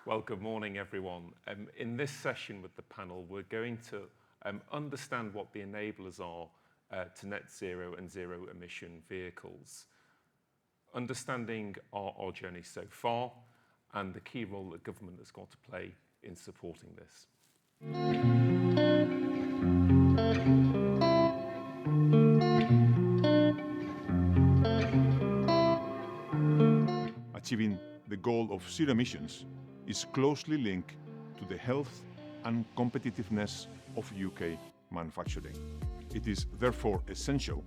Well, good morning, everyone. In this session with the panel, we're going to understand what the enablers are to net zero and zero emission vehicles, understanding our journey so far, and the key role that government has got to play in supporting this. Achieving the goal of zero emissions is closely linked to the health and competitiveness of UK manufacturing. It is therefore essential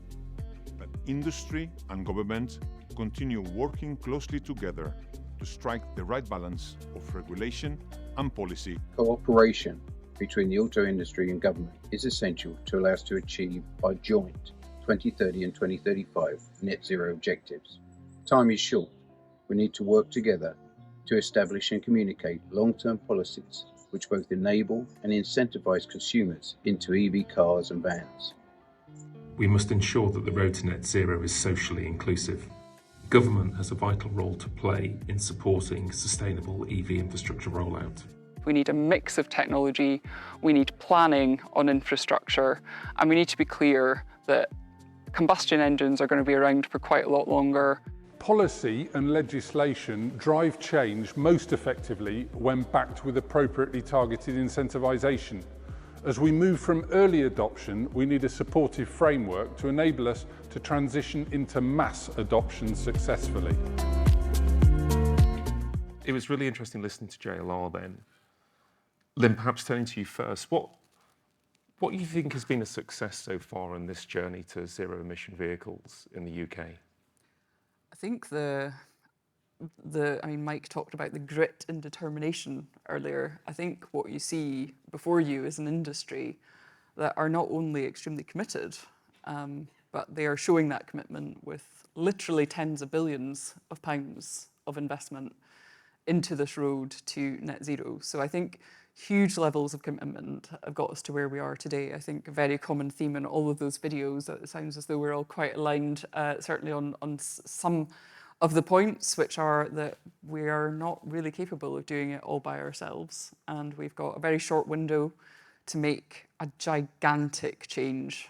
that industry and government continue working closely together to strike the right balance of regulation and policy. Cooperation between the auto industry and government is essential to allow us to achieve our joint 2030 and 2035 net zero objectives. Time is short. We need to work together to establish and communicate long-term policies which both enable and incentivize consumers into EV cars and vans. We must ensure that the road to net zero is socially inclusive. Government has a vital role to play in supporting sustainable EV infrastructure rollout. We need a mix of technology, we need planning on infrastructure, and we need to be clear that combustion engines are going to be around for quite a lot longer. Policy and legislation drive change most effectively when backed with appropriately targeted incentivisation. As we move from early adoption, we need a supportive framework to enable us to transition into mass adoption successfully. It was really interesting listening to JLR then. Lynn, perhaps turning to you first, what do you think has been a success so far in this journey to zero emission vehicles in the UK? I think Mike talked about the grit and determination earlier. I think what you see before you is an industry that are not only extremely committed, but they are showing that commitment with literally tens of billions of pounds of investment into this road to net zero. So I think huge levels of commitment have got us to where we are today. I think a very common theme in all of those videos, it sounds as though we're all quite aligned, certainly on some of the points, which are that we are not really capable of doing it all by ourselves. And we've got a very short window to make a gigantic change.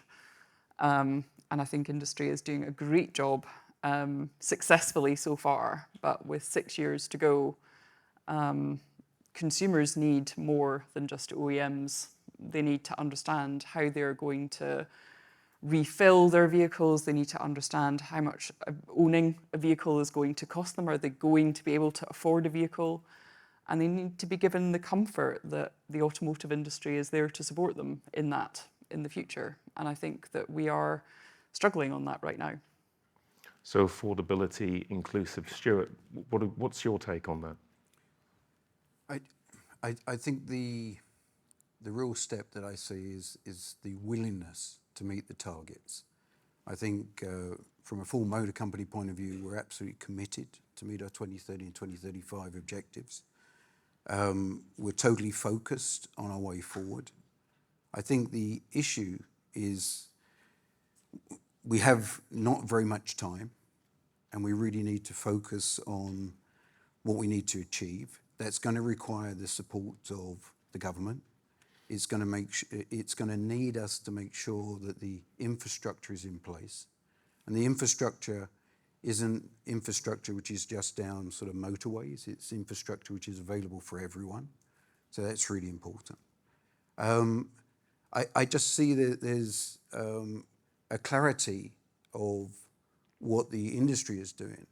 And I think industry is doing a great job successfully so far, but with 6 years to go, consumers need more than just OEMs. They need to understand how they're going to refill their vehicles. They need to understand how much owning a vehicle is going to cost them. Are they going to be able to afford a vehicle? And they need to be given the comfort that the automotive industry is there to support them in that in the future. And I think that we are struggling on that right now. So affordability, inclusive. Stuart, what's your take on that? I think the real step that I see is the willingness to meet the targets. I think from a full motor company point of view, we're absolutely committed to meet our 2030 and 2035 objectives. We're totally focused on our way forward. I think the issue is we have not very much time, and we really need to focus on what we need to achieve. That's going to require the support of the government. It's going to need us to make sure that the infrastructure is in place. And the infrastructure isn't infrastructure which is just down sort of motorways. It's infrastructure which is available for everyone. So that's really important. I just see that there's a clarity of what the industry is doing.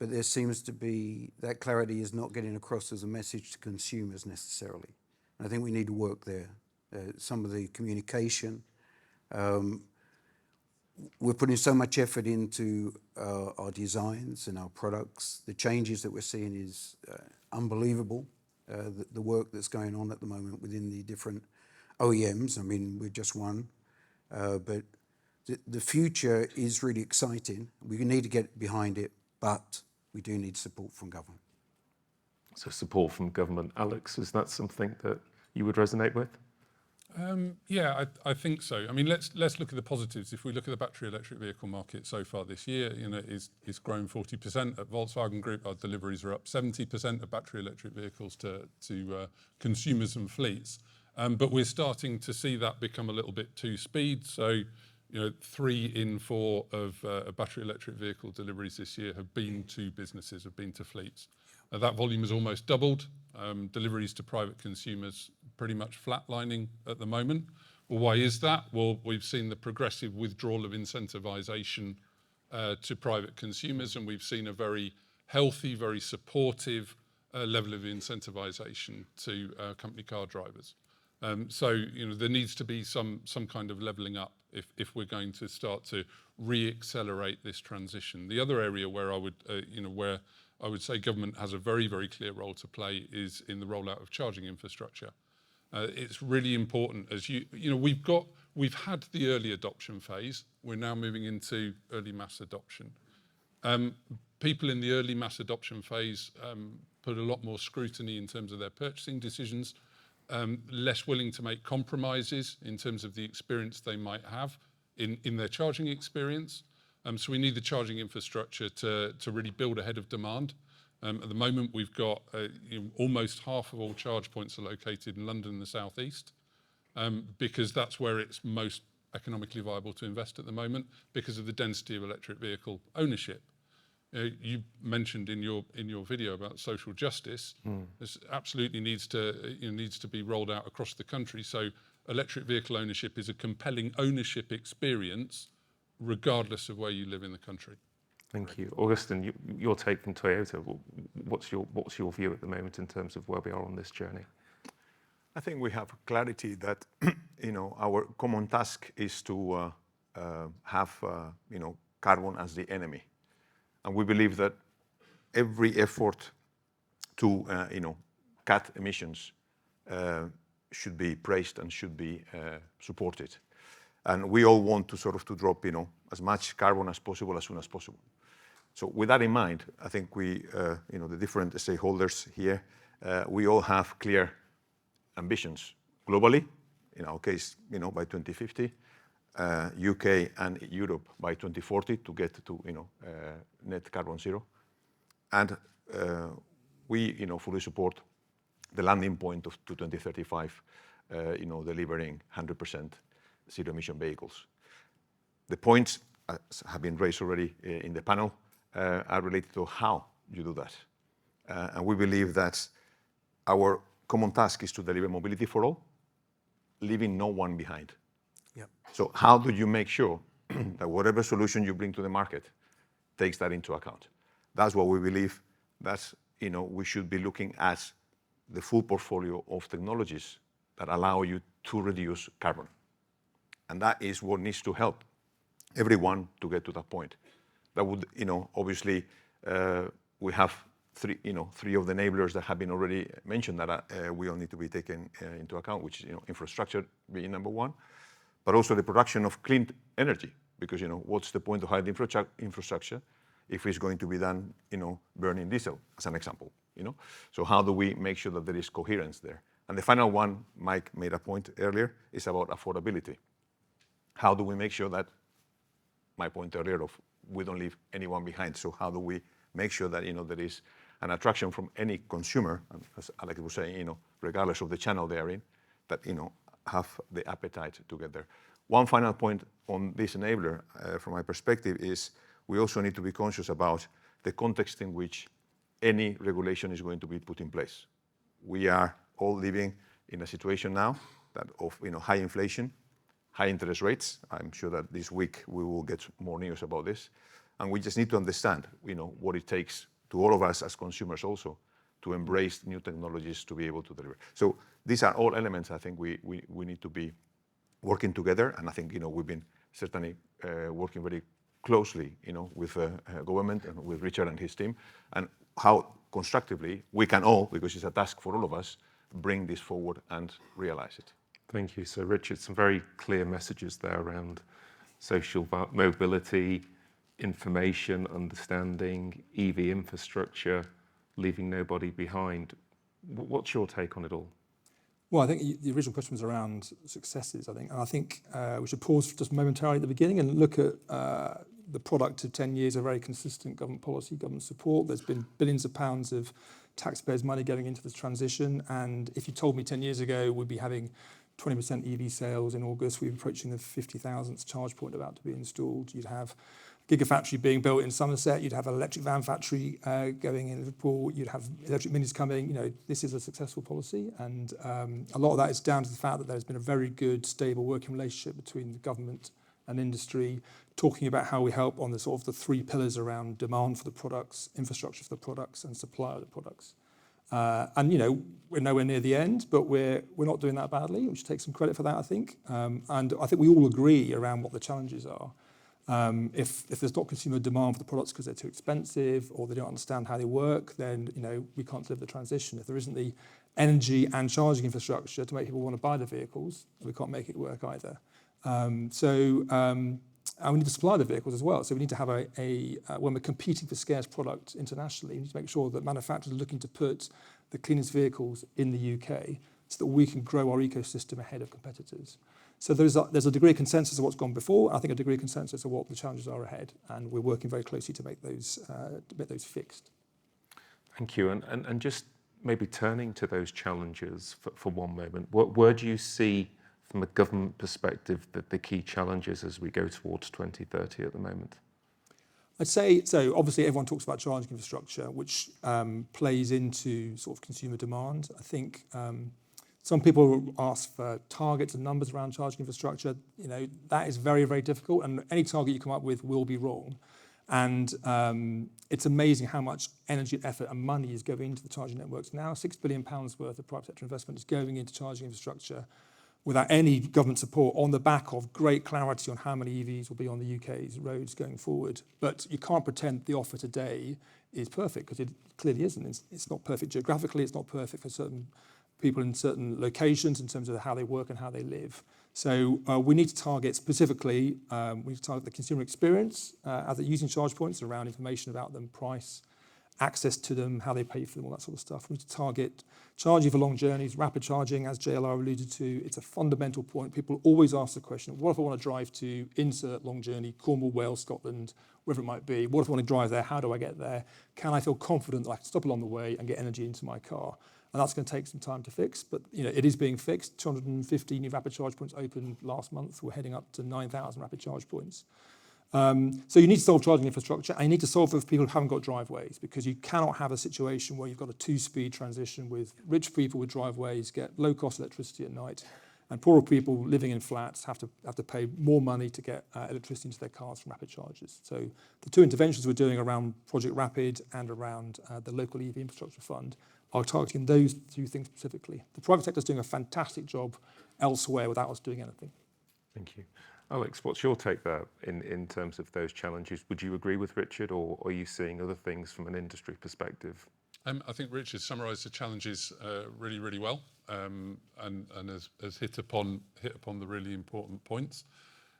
But there seems to be, that clarity is not getting across as a message to consumers necessarily. And I think we need to work there. Some of the communication, we're putting so much effort into our designs and our products. The changes that we're seeing is unbelievable, the work that's going on at the moment within the different OEMs. I mean, we're just one, but the future is really exciting. We need to get behind it, but we do need support from government. So support from government. Alex, is that something that you would resonate with? Yeah, I think so. I mean, let's look at the positives. If we look at the battery electric vehicle market so far this year, it's grown 40%. At Volkswagen Group, our deliveries are up 70% of battery electric vehicles to consumers and fleets. But we're starting to see that become a little bit too speed. So, 3 in 4 of battery electric vehicle deliveries this year have been to businesses, have been to fleets. That volume has almost doubled. Deliveries to private consumers pretty much flatlining at the moment. Well, why is that? Well, we've seen the progressive withdrawal of incentivization to private consumers, and we've seen a very healthy, very supportive level of incentivization to company car drivers. So there needs to be some kind of levelling up if we're going to start to re-accelerate this transition. The other area where I would say government has a very, very clear role to play is in the rollout of charging infrastructure. It's really important as we've had the early adoption phase. We're now moving into early mass adoption. People in the early mass adoption phase put a lot more scrutiny in terms of their purchasing decisions, less willing to make compromises in terms of the experience they might have in their charging experience. So we need the charging infrastructure to really build ahead of demand. At the moment, we've got almost half of all charge points are located in London and the South East, because that's where it's most economically viable to invest at the moment because of the density of electric vehicle ownership. You mentioned in your video about social justice. This absolutely needs to be rolled out across the country. So electric vehicle ownership is a compelling ownership experience regardless of where you live in the country. Thank you. Agustín, your take from Toyota, what's your view at the moment in terms of where we are on this journey? I think we have clarity that our common task is to have carbon as the enemy, and we believe that every effort to cut emissions should be praised and should be supported, and we all want to sort of to drop as much carbon as possible as soon as possible. So with that in mind, I think we the different stakeholders here, we all have clear ambitions globally, in our case, by 2050, UK and Europe by 2040 to get to, net carbon zero. And we, fully support the landing point of to 2035, delivering 100% zero emission vehicles. The points have been raised already in the panel are related to how you do that. And we believe that our common task is to deliver mobility for all, leaving no one behind. Yep. So how do you make sure that whatever solution you bring to the market takes that into account? That's what we believe. That's, we should be looking at the full portfolio of technologies that allow you to reduce carbon. And that is what needs to help everyone to get to that point. That would, obviously, we have three of the enablers that have been already mentioned that we all need to be taken into account, which is, infrastructure being number one, but also the production of clean energy, because, what's the point of having infrastructure if it's going to be done, burning diesel, as an example, So how do we make sure that there is coherence there? And the final one, Mike made a point earlier, is about affordability. How do we make sure that, my point earlier of we don't leave anyone behind, so how do we make sure that, there is an attraction from any consumer, as Alex was saying, regardless of the channel they're in, that, have the appetite to get there. One final point on this enabler, from my perspective, is we also need to be conscious about the context in which any regulation is going to be put in place. We are all living in a situation now that of high inflation, high interest rates. I'm sure that this week we will get more news about this. And we just need to understand, what it takes to all of us as consumers also to embrace new technologies to be able to deliver. So these are all elements I think we need to be working together. And I think, we've been certainly working very closely, with government and with Richard and his team, and how constructively we can all, because it's a task for all of us, bring this forward and realize it. Thank you. So Richard, some very clear messages there around social mobility, information, understanding, EV infrastructure, leaving nobody behind. What's your take on it all? Well, I think the original question was around successes, I think. And I think we should pause just momentarily at the beginning and look at the product of 10 years of very consistent government policy, government support. There's been billions of pounds of taxpayers' money going into this transition. And if you told me 10 years ago we'd be having 20% EV sales in August, we're approaching the 50,000th charge point about to be installed. You'd have Gigafactory being built in Somerset, you'd have an electric van factory going in Liverpool, you'd have electric minis coming. You know, this is a successful policy, and a lot of that is down to the fact that there's been a very good, stable working relationship between the government and industry, talking about how we help on the sort of the three pillars around demand for the products, infrastructure for the products, and supply of the products. And you know, we're nowhere near the end, but we're not doing that badly. We should take some credit for that, I think. And I think we all agree around what the challenges are. If there's not consumer demand for the products because they're too expensive or they don't understand how they work, then you know we can't deliver the transition. If there isn't the energy and charging infrastructure to make people want to buy the vehicles, we can't make it work either. And we need to supply the vehicles as well. So we need to have when we're competing for scarce product internationally, we need to make sure that manufacturers are looking to put the cleanest vehicles in the UK so that we can grow our ecosystem ahead of competitors. So there's a degree of consensus of what's gone before, and I think a degree of consensus of what the challenges are ahead, and we're working very closely to make those fixed. Thank you. And just maybe turning to those challenges for one moment, where do you see, from a government perspective, the key challenges as we go towards 2030 at the moment? I'd say, so obviously everyone talks about charging infrastructure, which plays into sort of consumer demand. I think some people ask for targets and numbers around charging infrastructure. You know, that is very, very difficult, and any target you come up with will be wrong. And it's amazing how much energy, effort and money is going into the charging networks now. £6 billion worth of private sector investment is going into charging infrastructure without any government support, on the back of great clarity on how many EVs will be on the UK's roads going forward. But you can't pretend the offer today is perfect, because it clearly isn't. It's not perfect geographically, it's not perfect for certain people in certain locations in terms of how they work and how they live. So we need to target specifically, we need to target the consumer experience as they're using charge points, around information about them, price, access to them, how they pay for them, all that sort of stuff. We need to target charging for long journeys, rapid charging, as JLR alluded to. It's a fundamental point. People always ask the question, what if I want to drive to insert long journey, Cornwall, Wales, Scotland, wherever it might be? What if I want to drive there? How do I get there? Can I feel confident that I can stop along the way and get energy into my car? And that's going to take some time to fix, but you know, it is being fixed. 250 new rapid charge points opened last month. We're heading up to 9,000 rapid charge points. So you need to solve charging infrastructure, and you need to solve for people who haven't got driveways, because you cannot have a situation where you've got a two-speed transition with rich people with driveways get low-cost electricity at night, and poorer people living in flats have to pay more money to get electricity into their cars from rapid chargers. So the two interventions we're doing around Project Rapid and around the local EV infrastructure fund are targeting those two things specifically. The private sector is doing a fantastic job elsewhere without us doing anything. Thank you. Alex, what's your take there in terms of those challenges? Would you agree with Richard, or are you seeing other things from an industry perspective? I think Richard summarised the challenges really, really well, and has hit upon the really important points.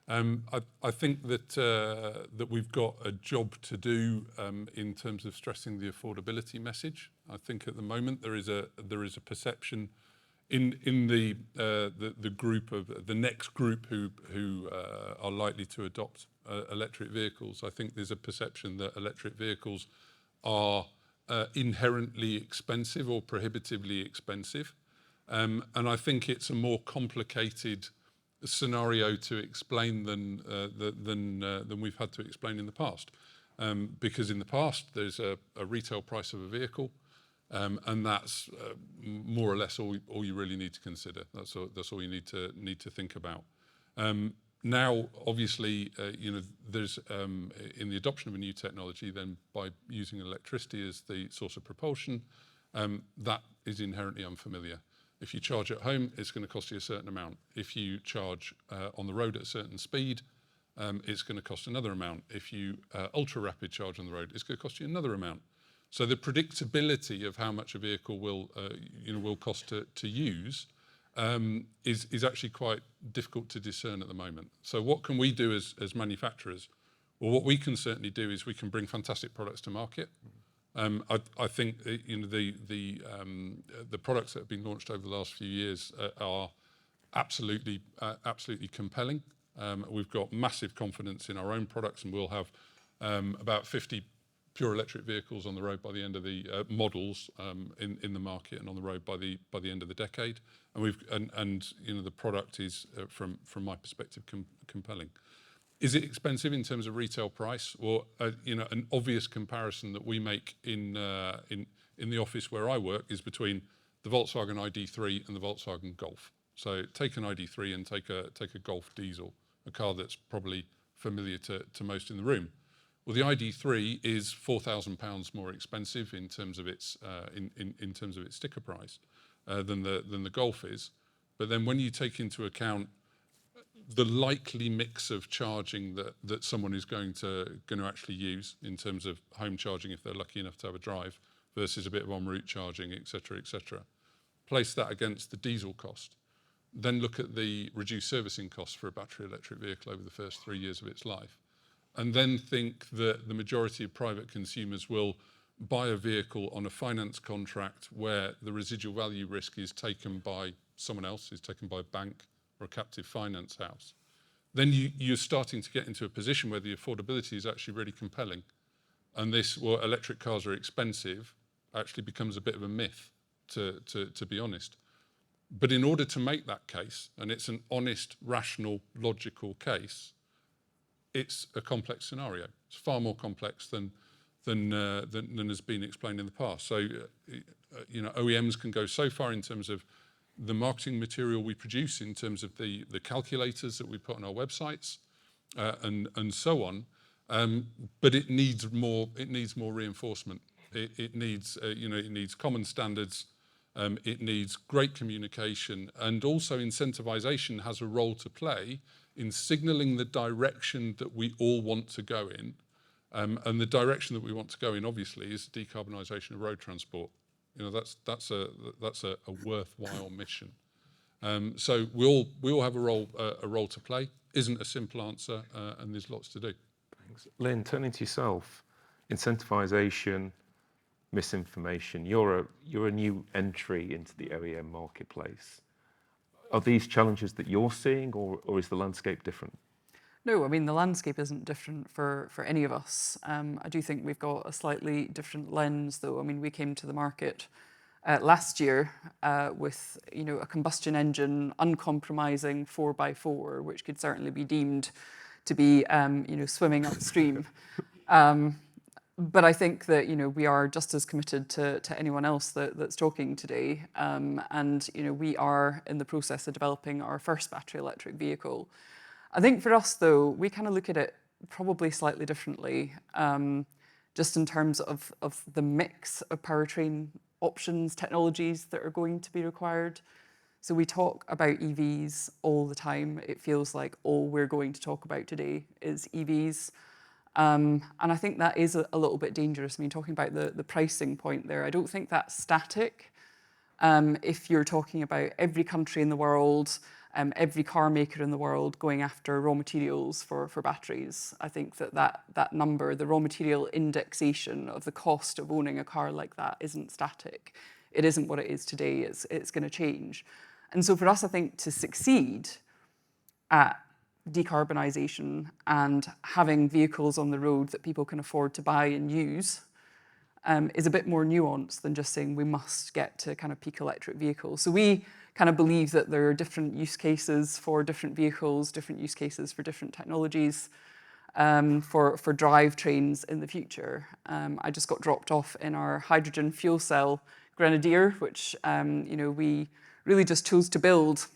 I think that we've got a job to do in terms of stressing the affordability message. I think at the moment there is a perception in the group of the next group who are likely to adopt electric vehicles. I think there's a perception that electric vehicles are inherently expensive or prohibitively expensive, and I think it's a more complicated scenario to explain than we've had to explain in the past, because in the past there's a retail price of a vehicle. And that's more or less all you really need to consider. That's all you need to think about. Now, obviously, you know, there's in the adoption of a new technology, then by using electricity as the source of propulsion, that is inherently unfamiliar. If you charge at home, it's going to cost you a certain amount. If you charge on the road at a certain speed, it's going to cost another amount. If you ultra rapid charge on the road, it's going to cost you another amount. So the predictability of how much a vehicle will cost to use is actually quite difficult to discern at the moment. So what can we do as manufacturers? Well, what we can certainly do is we can bring fantastic products to market. I think the products that have been launched over the last few years are absolutely compelling. We've got massive confidence in our own products, and we'll have about 50 pure electric vehicles on the road by the end of the models in the market and on the road by the end of the decade. And the product is from my perspective compelling. Is it expensive in terms of retail price? Or an obvious comparison that we make in the office where I work is between the Volkswagen ID3 and the Volkswagen Golf. So take an ID3 and take a Golf diesel, a car that's probably familiar to most in the room. Well, the ID3 is £4,000 more expensive in terms of its sticker price than the Golf is. But then when you take into account the likely mix of charging that someone is going to actually use in terms of home charging if they're lucky enough to have a drive versus a bit of en route charging, etc., place that against the diesel cost. Then look at the reduced servicing costs for a battery electric vehicle over the first 3 years of its life. And then think that the majority of private consumers will buy a vehicle on a finance contract where the residual value risk is taken by someone else, is taken by a bank or a captive finance house. Then you're starting to get into a position where the affordability is actually really compelling. And this, well, electric cars are expensive, actually becomes a bit of a myth, to be honest. But in order to make that case, and it's an honest, rational, logical case, it's a complex scenario. It's far more complex than has been explained in the past. So, OEMs can go so far in terms of the marketing material we produce, in terms of the calculators that we put on our websites, and so on. But it needs more reinforcement. It needs common standards. It needs great communication, and also incentivization has a role to play in signalling the direction that we all want to go in. And the direction that we want to go in, obviously, is decarbonisation of road transport. That's a worthwhile mission. So we all have a role to play. Isn't a simple answer, and there's lots to do. Thanks. Lynn, turning to yourself, incentivization, misinformation. You're a new entry into the OEM marketplace. Are these challenges that you're seeing, or is the landscape different? No, I mean, the landscape isn't different for any of us. I do think we've got a slightly different lens, though. I mean, we came to the market last year with, a combustion engine, uncompromising 4x4, which could certainly be deemed to be, swimming upstream. But I think that, we are just as committed to anyone else that's talking today. And, we are in the process of developing our first battery electric vehicle. I think for us, though, we kind of look at it probably slightly differently, just in terms of the mix of powertrain options, technologies that are going to be required. So we talk about EVs all the time. It feels like all we're going to talk about today is EVs. And I think that is a little bit dangerous. I mean, talking about the pricing point there, I don't think that's static. If you're talking about every country in the world, every car maker in the world going after raw materials for batteries, I think that number, the raw material indexation of the cost of owning a car like that, isn't static. It isn't what it is today. It's going to change. And so for us, I think to succeed at decarbonisation and having vehicles on the road that people can afford to buy and use is a bit more nuanced than just saying we must get to kind of peak electric vehicles. So we kind of believe that there are different use cases for different vehicles, different use cases for different technologies, for drivetrains in the future. I just got dropped off in our hydrogen fuel cell Grenadier, which we really just chose to build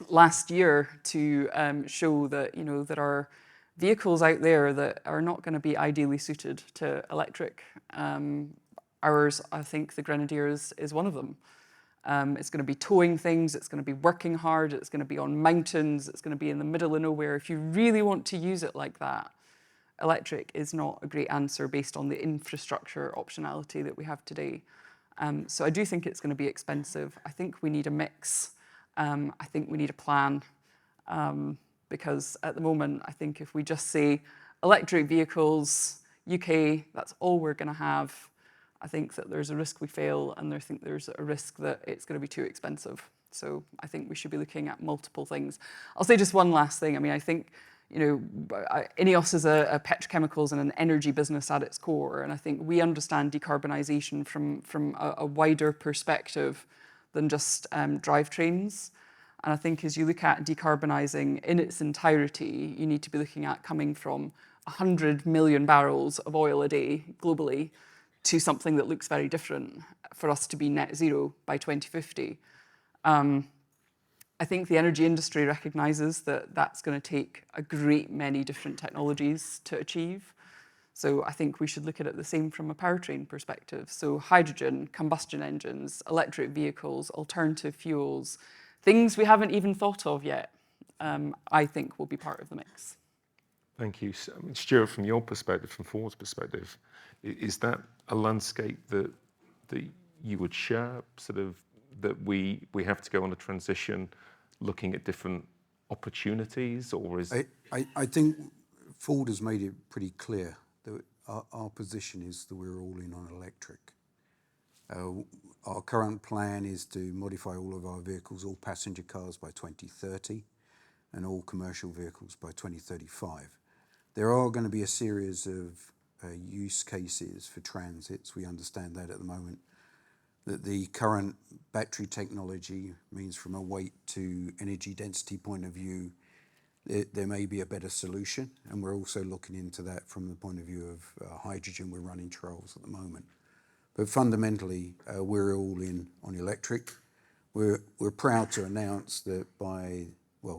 last year to show that there are vehicles out there that are not going to be ideally suited to electric. Ours, I think the Grenadier is one of them. It's going to be towing things, it's going to be working hard, it's going to be on mountains, it's going to be in the middle of nowhere. If you really want to use it like that, electric is not a great answer based on the infrastructure optionality that we have today. So I do think it's going to be expensive. I think we need a mix. I think we need a plan, because at the moment, I think if we just say electric vehicles, UK, that's all we're going to have, I think that there's a risk we fail, and I think there's a risk that it's going to be too expensive. So I think we should be looking at multiple things. I'll say just one last thing. I mean, I think, INEOS is a petrochemicals and an energy business at its core, and I think we understand decarbonisation from a wider perspective than just drivetrains. And I think as you look at decarbonising in its entirety, you need to be looking at coming from 100 million barrels of oil a day globally to something that looks very different for us to be net zero by 2050. I think the energy industry recognises that that's going to take a great many different technologies to achieve. So I think we should look at it the same from a powertrain perspective. So hydrogen, combustion engines, electric vehicles, alternative fuels, things we haven't even thought of yet, I think will be part of the mix. Thank you. Stuart, from your perspective, from Ford's perspective, is that a landscape that you would share, sort of, that we have to go on a transition looking at different opportunities, or is... I think Ford has made it pretty clear that our position is that we're all in on electric. Our current plan is to modify all of our vehicles, all passenger cars by 2030 and all commercial vehicles by 2035. There are going to be a series of use cases for transits. We understand that at the moment, that the current battery technology means from a weight to energy density point of view, there may be a better solution. And we're also looking into that from the point of view of hydrogen. We're running trials at the moment. But fundamentally, we're all in on electric. We're proud to announce that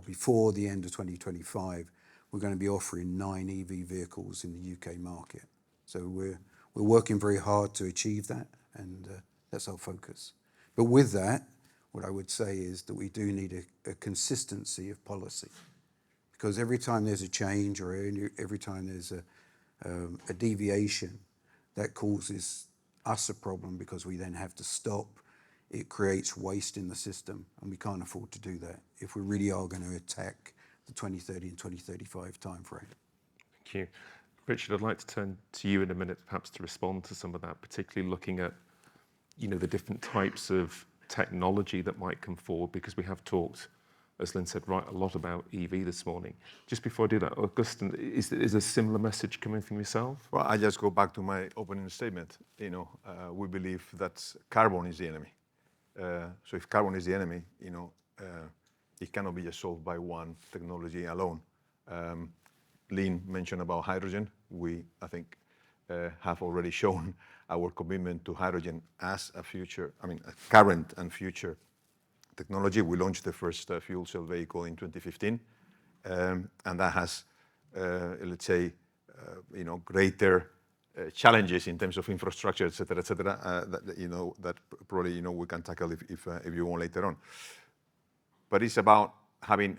before the end of 2025, we're going to be offering 9 EV vehicles in the UK market. So we're working very hard to achieve that, and that's our focus. But with that, what I would say is that we do need a consistency of policy, because every time there's a change or every time there's a deviation, that causes us a problem because we then have to stop. It creates waste in the system, and we can't afford to do that if we really are going to attack the 2030 and 2035 timeframe. Thank you. Richard, I'd like to turn to you in a minute perhaps to respond to some of that, particularly looking at the different types of technology that might come forward, because we have talked, as Lynn said, a lot about EV this morning. Just before I do that, Agustín, is a similar message coming from yourself? Well, I just go back to my opening statement. We believe that carbon is the enemy. So if carbon is the enemy, it cannot be just solved by one technology alone. Lynn mentioned about hydrogen. We, I think, have already shown our commitment to hydrogen as a current and future technology. We launched the first fuel cell vehicle in 2015, and that has, let's say, greater challenges in terms of infrastructure, et cetera, that probably, we can tackle if you want later on. But it's about having,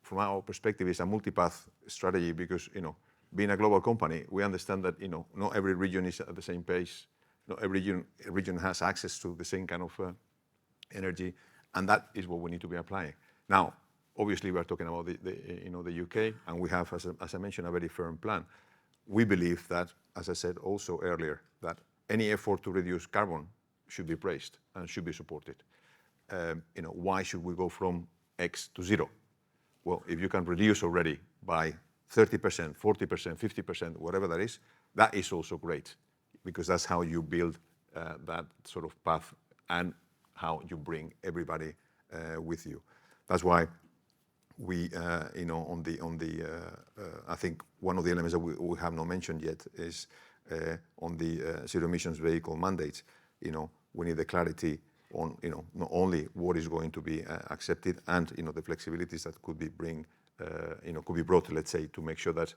from our perspective, it's a multipath strategy, because, being a global company, we understand that, not every region is at the same pace. Not every region has access to the same kind of energy, and that is what we need to be applying. Now, obviously, we are talking about the UK, and we have, as I mentioned, a very firm plan. We believe that, as I said also earlier, that any effort to reduce carbon should be praised and should be supported. Why should we go from X to 0? Well, if you can reduce already by 30%, 40%, 50%, whatever that is also great, because that's how you build that sort of path and how you bring everybody with you. That's why we, I think one of the elements that we have not mentioned yet is on the zero emissions vehicle mandates. We need the clarity on, not only what is going to be accepted and, the flexibilities that could be brought, let's say, to make sure that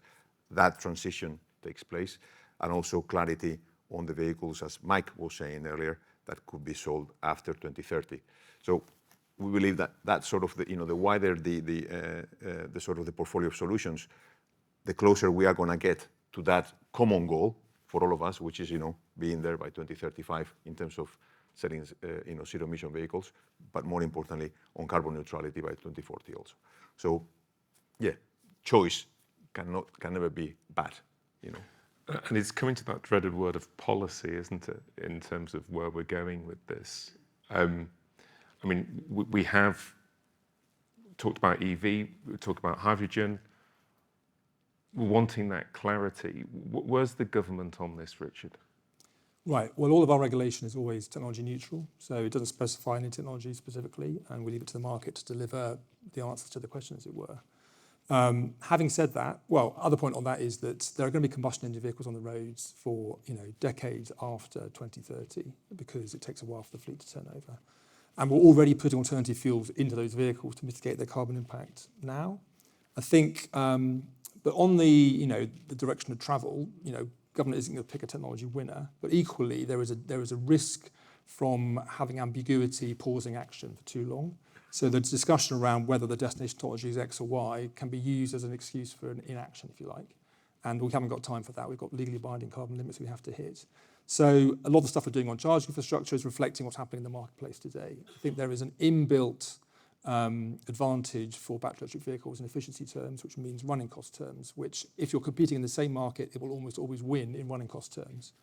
that transition takes place, and also clarity on the vehicles, as Mike was saying earlier, that could be sold after 2030. So we believe that that sort of the wider the sort of the portfolio of solutions, the closer we are going to get to that common goal for all of us, which is being there by 2035 in terms of setting zero emission vehicles, but more importantly on carbon neutrality by 2040 also. So yeah, choice can never be bad. And it's coming to that dreaded word of policy, isn't it, in terms of where we're going with this? I mean, we have talked about EV, we talked about hydrogen. We're wanting that clarity. Where's the government on this, Richard? Right. Well, all of our regulation is always technology neutral, so it doesn't specify any technology specifically, and we leave it to the market to deliver the answers to the question, as it were. Having said that, well, other point on that is that there are going to be combustion engine vehicles on the roads for decades after 2030, because it takes a while for the fleet to turn over. And we're already putting alternative fuels into those vehicles to mitigate their carbon impact now. I think, but on the the direction of travel, government isn't going to pick a technology winner, but equally there is a risk from having ambiguity pausing action for too long. So the discussion around whether the destination technology is X or Y can be used as an excuse for an inaction, if you like. And we haven't got time for that. We've got legally binding carbon limits we have to hit. So a lot of the stuff we're doing on charging infrastructure is reflecting what's happening in the marketplace today. I think there is an inbuilt advantage for battery electric vehicles in efficiency terms, which means running cost terms, which if you're competing in the same market, it will almost always win in running cost terms.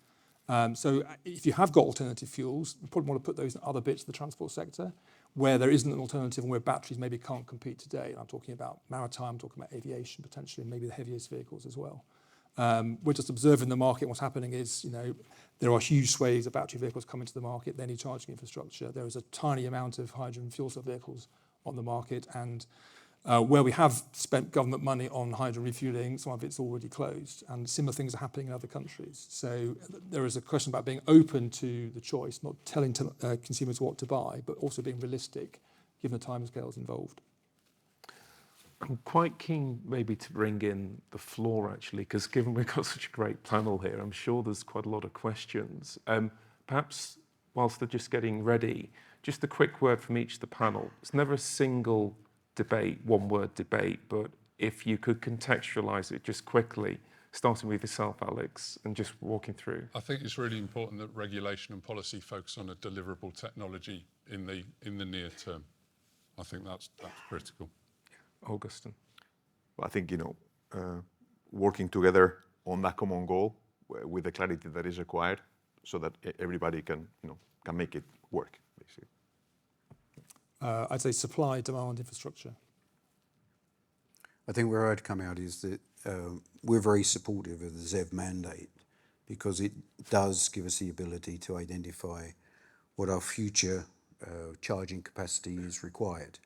So if you have got alternative fuels, you probably want to put those in other bits of the transport sector where there isn't an alternative and where batteries maybe can't compete today. And I'm talking about maritime, I'm talking about aviation potentially, and maybe the heaviest vehicles as well. We're just observing the market. What's happening is, there are huge swathes of battery vehicles coming to the market. They need charging infrastructure. There is a tiny amount of hydrogen fuel cell vehicles on the market, and where we have spent government money on hydrogen refueling, some of it's already closed, and similar things are happening in other countries. So there is a question about being open to the choice, not telling consumers what to buy, but also being realistic, given the timescales involved. I'm quite keen maybe to bring in the floor, actually, because given we've got such a great panel here, I'm sure there's quite a lot of questions. Perhaps whilst they're just getting ready, just a quick word from each of the panel. It's never a single debate, one-word debate, but if you could contextualise it just quickly, starting with yourself, Alex, and just walking through. I think it's really important that regulation and policy focus on a deliverable technology in the near term. I think that's critical. Agustín. I think, working together on that common goal with the clarity that is required so that everybody can make it work, basically. I'd say supply, demand, infrastructure. I think where I'd come out is that we're very supportive of the ZEV mandate because it does give us the ability to identify what our future charging capacity is required.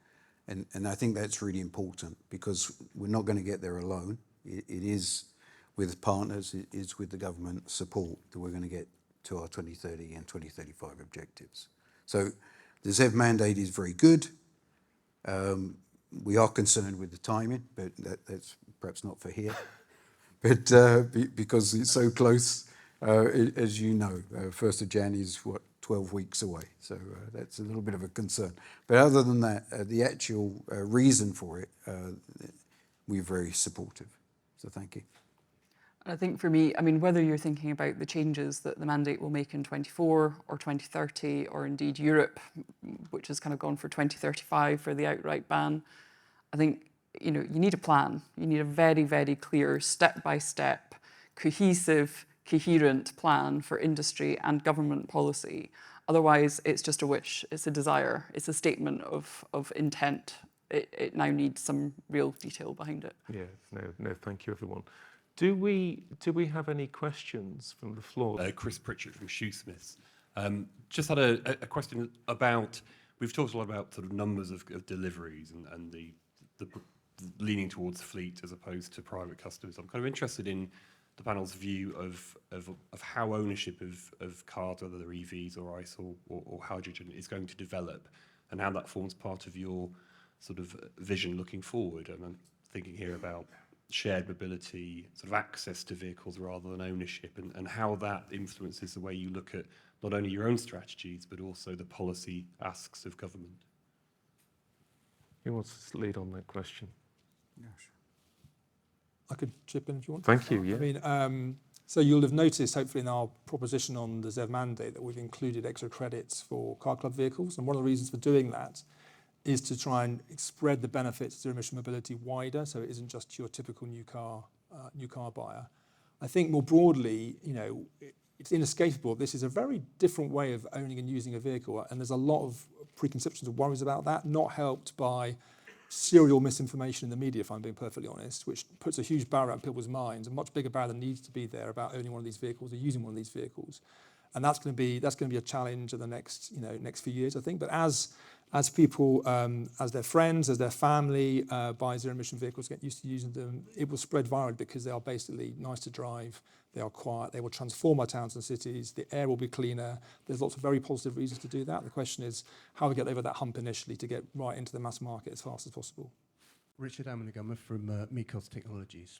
And I think that's really important because we're not going to get there alone. It is with partners, it is with the government support that we're going to get to our 2030 and 2035 objectives. So the ZEV mandate is very good. We are concerned with the timing, but that's perhaps not for here. But because it's so close, as you know, 1st of January is 12 weeks away. So that's a little bit of a concern. But other than that, the actual reason for it, we're very supportive. So thank you. I think for me, whether you're thinking about the changes that the mandate will make in 24 or 2030, or indeed Europe, which has kind of gone for 2035 for the outright ban, I think, you need a plan. You need a very, very clear, step-by-step, cohesive, coherent plan for industry and government policy. Otherwise, it's just a wish, it's a desire, it's a statement of intent. It now needs some real detail behind it. Yeah, no, thank you, everyone. Do we have any questions from the floor? Chris Pritchard from Shoesmiths. Just had a question about, we've talked a lot about sort of numbers of deliveries and the leaning towards fleet as opposed to private customers. I'm kind of interested in the panel's view of how ownership of cars, whether they're EVs or ICE or hydrogen, is going to develop, and how that forms part of your sort of vision looking forward. And I'm thinking here about shared mobility, sort of access to vehicles rather than ownership, and how that influences the way you look at not only your own strategies, but also the policy asks of government. Who wants to lead on that question? Yeah, sure. I could chip in if you want. Thank you, yeah. So you'll have noticed, hopefully, in our proposition on the ZEV mandate that we've included extra credits for car club vehicles. And one of the reasons for doing that is to try and spread the benefits of zero-emission mobility wider, so it isn't just your typical new car buyer. I think more broadly, it's inescapable. This is a very different way of owning and using a vehicle, and there's a lot of preconceptions and worries about that, not helped by serial misinformation in the media, if I'm being perfectly honest, which puts a huge barrier in people's minds, a much bigger barrier than needs to be there about owning one of these vehicles or using one of these vehicles. And that's going to be a challenge in the next few years, I think. But as people, as their friends, as their family buy zero emission vehicles, get used to using them, it will spread virally because they are basically nice to drive. They are quiet. They will transform our towns and cities. The air will be cleaner. There's lots of very positive reasons to do that. The question is how we get over that hump initially to get right into the mass market as fast as possible. Richard Ammanagama from Mikos Technologies.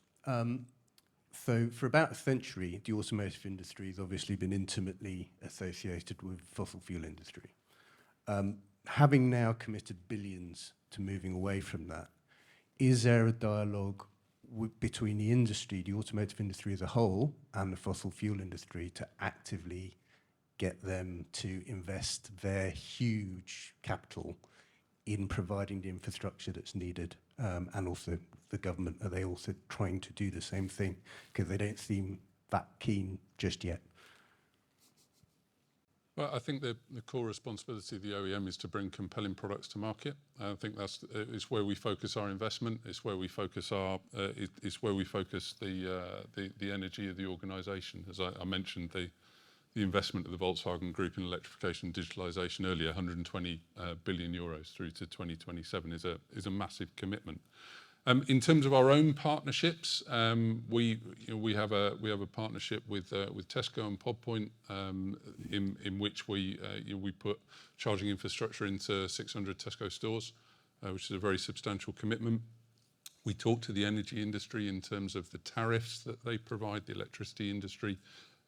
So for about a century, the automotive industry has obviously been intimately associated with fossil fuel industry. Having now committed billions to moving away from that, is there a dialogue between the industry, the automotive industry as a whole, and the fossil fuel industry to actively get them to invest their huge capital in providing the infrastructure that's needed, and also the government, are they also trying to do the same thing? Because they don't seem that keen just yet. Well, I think the core responsibility of the OEM is to bring compelling products to market. I think it's where we focus our investment. It's where we focus it's where we focus the energy of the organisation. As I mentioned, the investment of the Volkswagen Group in electrification and digitalisation earlier, 120 billion euros through to 2027, is a massive commitment. In terms of our own partnerships, we have a partnership with Tesco and Pod Point, in which we put charging infrastructure into 600 Tesco stores, which is a very substantial commitment. We talk to the energy industry in terms of the tariffs that they provide, the electricity industry,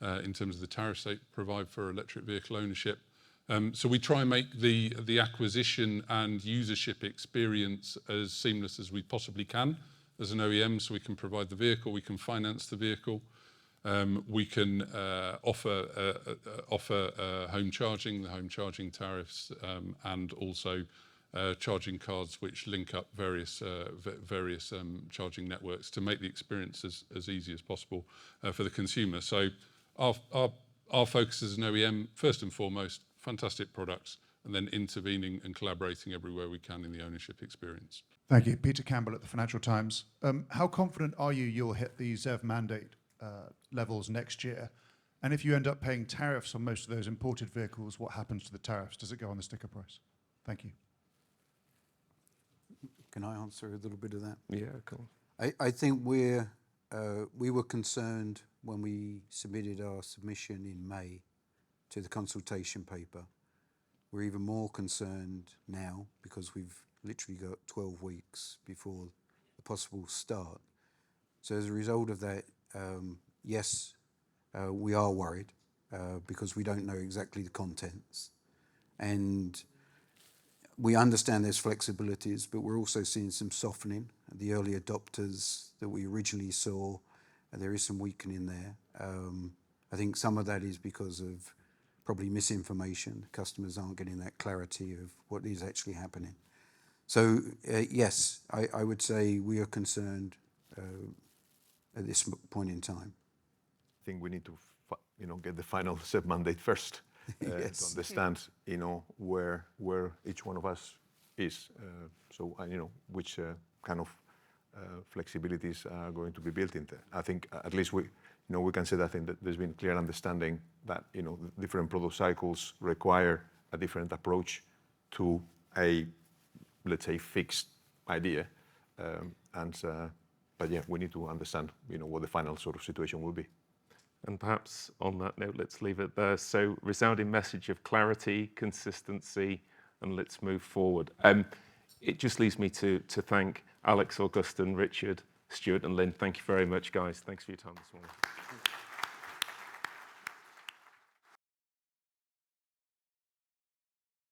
in terms of the tariffs they provide for electric vehicle ownership. So we try and make the acquisition and usership experience as seamless as we possibly can as an OEM, so we can provide the vehicle, we can finance the vehicle, we can offer home charging, the home charging tariffs, and also charging cards which link up various charging networks to make the experience as easy as possible for the consumer. So our focus as an OEM, first and foremost, fantastic products, and then intervening and collaborating everywhere we can in the ownership experience. Thank you. Peter Campbell at the Financial Times. How confident are you'll hit the ZEV mandate levels next year? And if you end up paying tariffs on most of those imported vehicles, what happens to the tariffs? Does it go on the sticker price? Thank you. Can I answer a little bit of that? Yeah, cool. I think we were concerned when we submitted our submission in May to the consultation paper. We're even more concerned now because we've literally got 12 weeks before the possible start. So as a result of that, yes, we are worried because we don't know exactly the contents. And we understand there's flexibilities, but we're also seeing some softening. The early adopters that we originally saw, there is some weakening there. I think some of that is because of probably misinformation. Customers aren't getting that clarity of what is actually happening. So yes, I would say we are concerned at this point in time. I think we need to get the final ZEV mandate first Yes. to understand where each one of us is. So which kind of flexibilities are going to be built in there. I think at least we can say that I think that there's been clear understanding that different product cycles require a different approach to a, let's say, fixed idea. But yeah, we need to understand what the final sort of situation will be. And perhaps on that note, let's leave it there. So resounding message of clarity, consistency, and let's move forward. It just leaves me to thank Alex, Agustín, Richard, Stuart, and Lynn. Thank you very much, guys. Thanks for your time this morning.